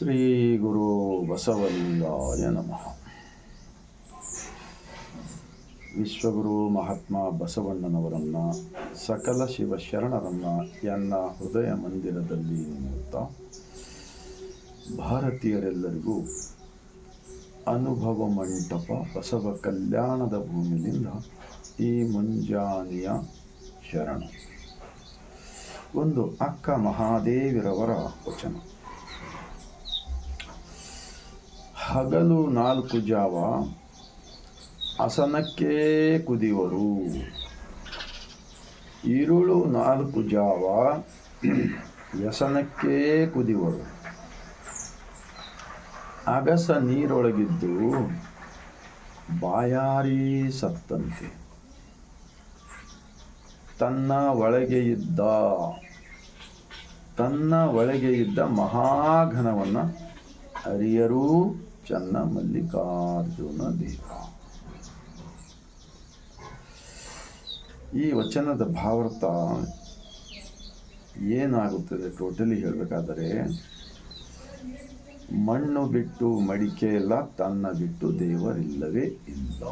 ಶ್ರೀ ಗುರು ಬಸವಲಿಂಗಾಯ ನಮಃ. ವಿಶ್ವಗುರು ಮಹಾತ್ಮ ಬಸವಣ್ಣನವರನ್ನು ಸಕಲ ಶಿವಶರಣರನ್ನು ಎನ್ನ ಹೃದಯ ಮಂದಿರದಲ್ಲಿ ನಿಮ್ಮುತ್ತಾ ಭಾರತೀಯರೆಲ್ಲರಿಗೂ ಅನುಭವ ಮಂಟಪ ಬಸವ ಕಲ್ಯಾಣದ ಭೂಮಿಯಿಂದ ಈ ಮುಂಜಾನೆಯ ಶರಣ. ಒಂದು ಅಕ್ಕ ಮಹಾದೇವಿರವರ ವಚನ. ಹಗಲು 4 ಜಾವ ಅಸನಕ್ಕೆ ಕುದಿವರು, ಇರುಳು 4 ಜಾವ ವ್ಯಸನಕ್ಕೆ ಕುದಿವರು. ಅಗಸ ನೀರೊಳಗಿದ್ದು ಬಾಯಾರಿ ಸತ್ತಂತೆ, ತನ್ನ ಒಳಗೆ ಇದ್ದ ಮಹಾಘನವನ್ನು ಅರಿಯರೂ ಚನ್ನ ಮಲ್ಲಿಕಾರ್ಜುನ ದೇವ. ಈ ವಚನದ ಭಾವಾರ್ಥ ಏನಾಗುತ್ತದೆ ಟೋಟಲಿ ಹೇಳಬೇಕಾದರೆ, ಮಣ್ಣು ಬಿಟ್ಟು ಮಡಿಕೆ ಇಲ್ಲ, ತನ್ನ ಬಿಟ್ಟು ದೇವರಿಲ್ಲವೇ ಇಲ್ಲ.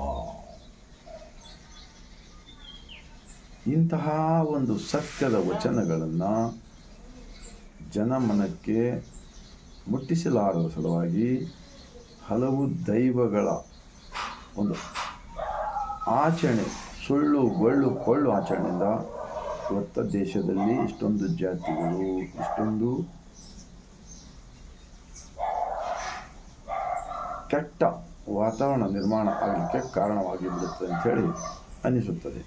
ಇಂತಹ ಒಂದು ಸತ್ಯದ ವಚನಗಳನ್ನು ಜನಮನಕ್ಕೆ ಮುಟ್ಟಿಸಲಾರದ ಸಲುವಾಗಿ ಹಲವು ದೈವಗಳ ಒಂದು ಆಚರಣೆ, ಸುಳ್ಳು ಗೊಳ್ಳು ಕೊಳ್ಳು ಆಚರಣೆಯಿಂದ ಇವತ್ತ ದೇಶದಲ್ಲಿ ಇಷ್ಟೊಂದು ಜಾತಿಗಳು, ಇಷ್ಟೊಂದು ಕೆಟ್ಟ ವಾತಾವರಣ ನಿರ್ಮಾಣ ಆಗಲಿಕ್ಕೆ ಕಾರಣವಾಗಿ ಬಿಡುತ್ತದೆ ಅಂಥೇಳಿ ಅನಿಸುತ್ತದೆ.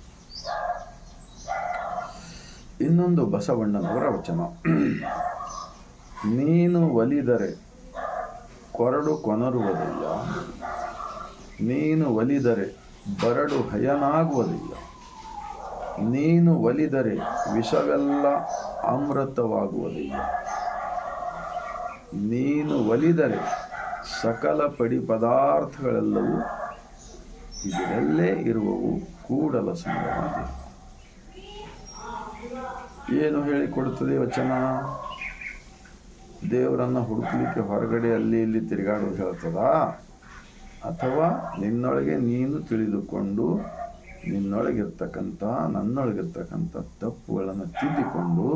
ಇನ್ನೊಂದು ಬಸವಣ್ಣನವರ ವಚನ. ನೀನು ಒಲಿದರೆ ಕೊರಡು ಕೊನರುವುದಯ್ಯ, ನೀನು ಒಲಿದರೆ ಬರಡು ಹಯನಾಗುವುದಯ್ಯ, ನೀನು ಒಲಿದರೆ ವಿಷವೆಲ್ಲ ಅಮೃತವಾಗುವುದಯ್ಯ, ನೀನು ಒಲಿದರೆ ಸಕಲ ಪಡಿ ಪದಾರ್ಥಗಳೆಲ್ಲವೂ ಇದರಲ್ಲೇ ಇರುವವು ಕೂಡಲ ಸಂಗಮ ದೇವ. ಏನು ಹೇಳಿಕೊಡುತ್ತದೆ ವಚನ? ದೇವರನ್ನು ಹುಡುಕಲಿಕ್ಕೆ ಹೊರಗಡೆ ಅಲ್ಲಿ ಇಲ್ಲಿ ತಿರುಗಾಡೋದು ಹೇಳ್ತದಾ? ಅಥವಾ ನಿನ್ನೊಳಗೆ ನೀನು ತಿಳಿದುಕೊಂಡು ನಿನ್ನೊಳಗಿರ್ತಕ್ಕಂಥ ನನ್ನೊಳಗಿರ್ತಕ್ಕಂಥ ತಪ್ಪುಗಳನ್ನು ತಿದ್ದಿಕೊಂಡು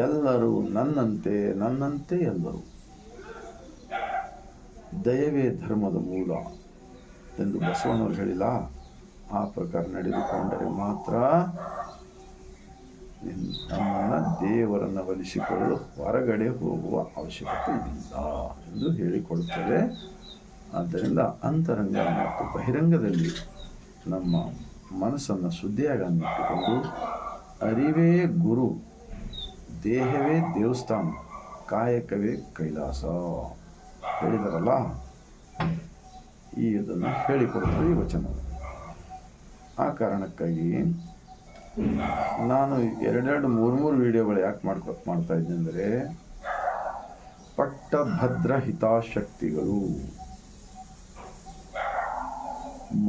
ಎಲ್ಲರೂ ನನ್ನಂತೆ ನನ್ನಂತೆ ಎಲ್ಲರೂ, ದಯವೇ ಧರ್ಮದ ಮೂಲ ಎಂದು ಬಸವಣ್ಣವರು ಹೇಳಿಲ್ಲ. ಆ ಪ್ರಕಾರ ನಡೆದುಕೊಂಡರೆ ಮಾತ್ರ ನಮ್ಮನ್ನು ದೇವರನ್ನು ಒಲಿಸಿಕೊಳ್ಳಲು ಹೊರಗಡೆ ಹೋಗುವ ಅವಶ್ಯಕತೆ ಇಲ್ಲ ಎಂದು ಹೇಳಿಕೊಡುತ್ತದೆ. ಆದ್ದರಿಂದ ಅಂತರಂಗ ಮತ್ತು ಬಹಿರಂಗದಲ್ಲಿ ನಮ್ಮ ಮನಸ್ಸನ್ನು ಶುದ್ಧಿಯಾಗಿಟ್ಟುಕೊಂಡು ಅರಿವೇ ಗುರು, ದೇಹವೇ ದೇವಸ್ಥಾನ, ಕಾಯಕವೇ ಕೈಲಾಸ ಹೇಳಿದಾರಲ್ಲ, ಇದನ್ನು ಹೇಳಿಕೊಡ್ತದೆ ಈ ವಚನ. ಆ ಕಾರಣಕ್ಕಾಗಿ ನಾನು 2-3 ವಿಡಿಯೋಗಳು ಯಾಕೆ ಮಾಡ್ತಾ ಇದ್ದೀನಿ ಅಂದರೆ, ಪಟ್ಟಭದ್ರ ಹಿತಾಸಕ್ತಿಗಳು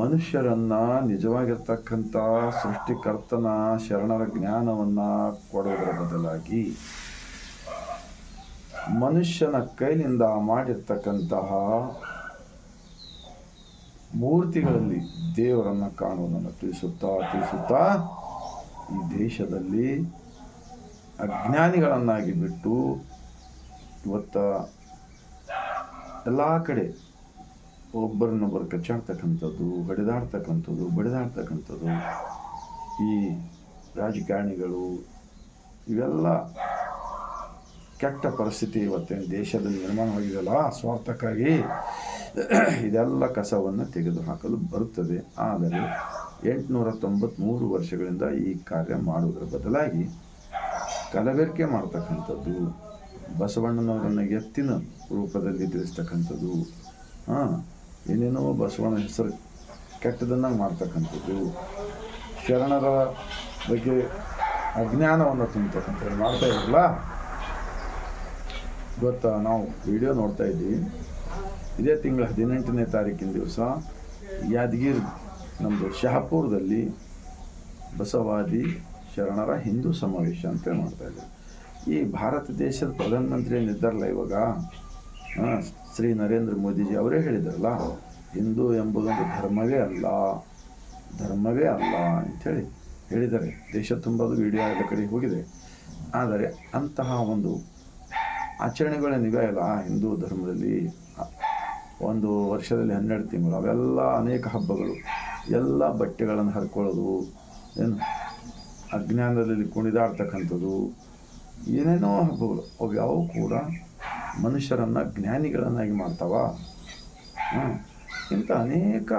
ಮನುಷ್ಯರನ್ನ ನಿಜವಾಗಿರ್ತಕ್ಕಂಥ ಸೃಷ್ಟಿಕರ್ತನ ಶರಣರ ಜ್ಞಾನವನ್ನು ಕೊಡೋದರ ಬದಲಾಗಿ ಮನುಷ್ಯನ ಕೈಲಿಂದ ಮಾಡಿರ್ತಕ್ಕಂತಹ ಮೂರ್ತಿಗಳಲ್ಲಿ ದೇವರನ್ನು ಕಾಣುವುದನ್ನು ತಿಳಿಸುತ್ತಾ ಈ ದೇಶದಲ್ಲಿ ಅಜ್ಞಾನಿಗಳನ್ನಾಗಿ ಬಿಟ್ಟು ಇವತ್ತ ಎಲ್ಲ ಕಡೆ ಒಬ್ಬರನ್ನೊಬ್ಬರು ಕಚ್ಚಾಡ್ತಕ್ಕಂಥದ್ದು, ಬಡಿದಾಡ್ತಕ್ಕಂಥದ್ದು ಈ ರಾಜಕಾರಣಿಗಳು, ಇವೆಲ್ಲ ಕೆಟ್ಟ ಪರಿಸ್ಥಿತಿ ಇವತ್ತಿನ ದೇಶದಲ್ಲಿ ನಿರ್ಮಾಣವಾಗಿದೆಯಲ್ಲ ಸ್ವಾರ್ಥಕ್ಕಾಗಿ. ಇದೆಲ್ಲ ಕಸವನ್ನು ತೆಗೆದುಹಾಕಲು ಬರುತ್ತದೆ. ಆದರೆ 893 ವರ್ಷಗಳಿಂದ ಈ ಕಾರ್ಯ ಮಾಡುವುದರ ಬದಲಾಗಿ ಕಲಬೆರಕೆ ಮಾಡ್ತಕ್ಕಂಥದ್ದು, ಬಸವಣ್ಣನವರನ್ನು ಎತ್ತಿನ ರೂಪದಲ್ಲಿ ತಿಳಿಸ್ತಕ್ಕಂಥದ್ದು, ಏನೇನೋ ಬಸವಣ್ಣ ಹೆಸರು ಕೆಟ್ಟದನ್ನು ಮಾಡ್ತಕ್ಕಂಥದ್ದು, ಶರಣರ ಬಗ್ಗೆ ಅಜ್ಞಾನವನ್ನು ತುಂಬತಕ್ಕಂಥದ್ದು ಮಾಡ್ತಾ ಇರಲ್ಲ. ಇವತ್ತು ನಾವು ವಿಡಿಯೋ ನೋಡ್ತಾ ಇದ್ದೀವಿ. ಇದೇ ತಿಂಗಳ 18ನೇ ತಾರೀಕಿನ ದಿವಸ ಯಾದಗಿರಿ ನಮ್ಮದು ಶಹಾಪುರದಲ್ಲಿ ಬಸವಾದಿ ಶರಣರ ಹಿಂದೂ ಸಮಾವೇಶ ಅಂತ ಮಾಡ್ತಾ ಇದ್ದಾರೆ. ಈ ಭಾರತ ದೇಶದ ಪ್ರಧಾನಮಂತ್ರಿ ಏನಿದ್ದಾರಲ್ಲ ಇವಾಗ, ಶ್ರೀ ನರೇಂದ್ರ ಮೋದಿಜಿ ಅವರೇ ಹೇಳಿದ್ರಲ್ಲ, ಹಿಂದೂ ಎಂಬುದೊಂದು ಧರ್ಮವೇ ಅಲ್ಲ ಅಂಥೇಳಿ ಹೇಳಿದ್ದಾರೆ. ದೇಶ ತುಂಬದು ವಿಡಿಯೋ ಎಲ್ಲ ಕಡೆ ಹೋಗಿದೆ. ಆದರೆ ಅಂತಹ ಒಂದು ಆಚರಣೆಗಳೇನಿವೆ ಅಲ್ಲ ಹಿಂದೂ ಧರ್ಮದಲ್ಲಿ, ಒಂದು ವರ್ಷದಲ್ಲಿ 12 ತಿಂಗಳು, ಅವೆಲ್ಲ ಅನೇಕ ಹಬ್ಬಗಳು, ಎಲ್ಲ ಬಟ್ಟೆಗಳನ್ನು ಹರ್ಕೊಳ್ಳೋದು, ಏನು ಅಜ್ಞಾನದಲ್ಲಿ ಕುಣಿದಾಡ್ತಕ್ಕಂಥದ್ದು, ಏನೇನೋ ಹಬ್ಬಗಳು, ಅವು ಕೂಡ ಮನುಷ್ಯರನ್ನು ಜ್ಞಾನಿಗಳನ್ನಾಗಿ ಮಾಡ್ತಾವ. ಇಂಥ ಅನೇಕ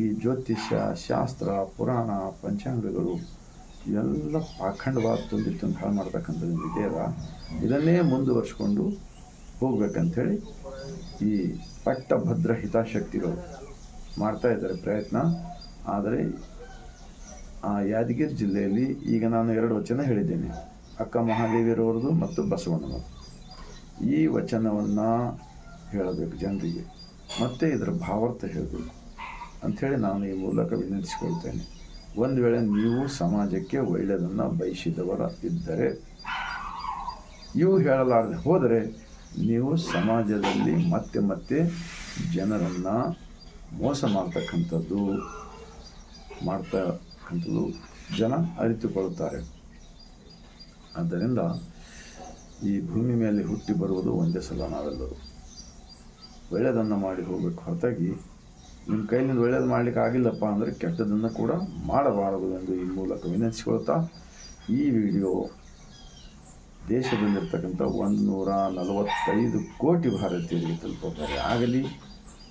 ಈ ಜ್ಯೋತಿಷ್ಯ, ಶಾಸ್ತ್ರ, ಪುರಾಣ, ಪಂಚಾಂಗಗಳು ಎಲ್ಲ ಪಾಖಂಡವಾದ ತುಂಬಿತ್ತು ಹಾಳು ಮಾಡ್ತಕ್ಕಂಥದ್ದು ಇದೆಯಲ್ಲ, ಇದನ್ನೇ ಮುಂದುವರಿಸ್ಕೊಂಡು ಹೋಗ್ಬೇಕಂಥೇಳಿ ಈ ಪಟ್ಟಭದ್ರ ಹಿತಾಸಕ್ತಿಗಳು ಮಾಡ್ತಾ ಇದ್ದಾರೆ ಪ್ರಯತ್ನ. ಆದರೆ ಆ ಯಾದಗಿರಿ ಜಿಲ್ಲೆಯಲ್ಲಿ ಈಗ ನಾನು 2 ವಚನ ಹೇಳಿದ್ದೇನೆ, ಅಕ್ಕ ಮಹಾದೇವಿಯರವ್ರದ್ದು ಮತ್ತು ಬಸವಣ್ಣನವರು. ಈ ವಚನವನ್ನು ಹೇಳಬೇಕು ಜನರಿಗೆ, ಮತ್ತು ಇದರ ಭಾವಾರ್ಥ ಹೇಳಬೇಕು ಅಂಥೇಳಿ ನಾನು ಈ ಮೂಲಕ ವಿನಂತಿಸಿಕೊಳ್ತೇನೆ. ಒಂದು ವೇಳೆ ನೀವು ಸಮಾಜಕ್ಕೆ ಒಳ್ಳೆಯದನ್ನು ಬಯಸಿದವರ ಇದ್ದರೆ, ಇವು ಹೇಳಲಾರದೆ ಹೋದರೆ, ನೀವು ಸಮಾಜದಲ್ಲಿ ಮತ್ತೆ ಜನರನ್ನು ಮೋಸ ಮಾಡ್ತಕ್ಕಂಥದ್ದು ಜನ ಅರಿತುಕೊಳ್ಳುತ್ತಾರೆ. ಆದ್ದರಿಂದ ಈ ಭೂಮಿ ಮೇಲೆ ಹುಟ್ಟಿ ಬರುವುದು ಒಂದೇ ಸಲ. ನಾವೆಲ್ಲರೂ ಒಳ್ಳೆಯದನ್ನು ಮಾಡಿ ಹೋಗಬೇಕು ಹೊರತಾಗಿ ನಿಮ್ಮ ಕೈಲಿಂದ ಒಳ್ಳೆಯದು ಮಾಡಲಿಕ್ಕೆ ಆಗಿಲ್ಲಪ್ಪ ಅಂದರೆ ಕೆಟ್ಟದನ್ನು ಕೂಡ ಮಾಡಬಾರದು ಎಂದು ಈ ಮೂಲಕ ವಿನಂತಿಸಿಕೊಳ್ತಾ, ಈ ವಿಡಿಯೋ ದೇಶದಲ್ಲಿರ್ತಕ್ಕಂಥ 145 ಕೋಟಿ ಭಾರತೀಯರಿಗೆ ತಲುಪುತ್ತಾರೆ ಆಗಲಿ.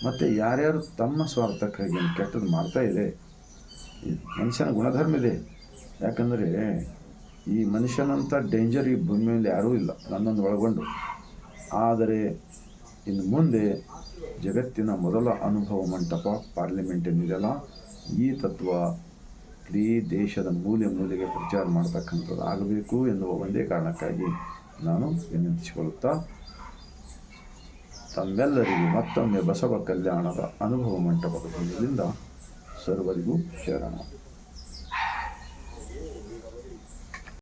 ಮತ್ತು ಯಾರ್ಯಾರು ತಮ್ಮ ಸ್ವಾರ್ಥಕ್ಕಾಗಿ ಕೆಟ್ಟದ್ದು ಮಾಡ್ತಾ ಇದೆ, ಮನುಷ್ಯನ ಗುಣಧರ್ಮ ಇದೆ. ಯಾಕಂದರೆ ಈ ಮನುಷ್ಯನಂಥ ಡೇಂಜರ್ ಈ ಭೂಮಿ ಮೇಲೆ ಯಾರೂ ಇಲ್ಲ, ನನ್ನನ್ನು ಒಳಗೊಂಡು. ಆದರೆ ಇನ್ನು ಮುಂದೆ ಜಗತ್ತಿನ ಮೊದಲ ಅನುಭವ ಮಂಟಪ ಪಾರ್ಲಿಮೆಂಟ್ ಏನಿದೆಯಲ್ಲ, ಈ ತತ್ವ ಇಡೀ ದೇಶದ ಮೂಲೆಗೆ ಪ್ರಚಾರ ಮಾಡ್ತಕ್ಕಂಥದ್ದು ಆಗಬೇಕು ಎನ್ನುವ ಒಂದೇ ಕಾರಣಕ್ಕಾಗಿ ನಾನು ವಿನಂತಿಸಿಕೊಳ್ಳುತ್ತಾ, ತಮ್ಮೆಲ್ಲರಿಗೂ ಮತ್ತೊಮ್ಮೆ ಬಸವ ಕಲ್ಯಾಣದ ಅನುಭವ ಮಂಟಪದ ಮೂಲದಿಂದ ಸರ್ವರಿಗೂ ಶರಣ.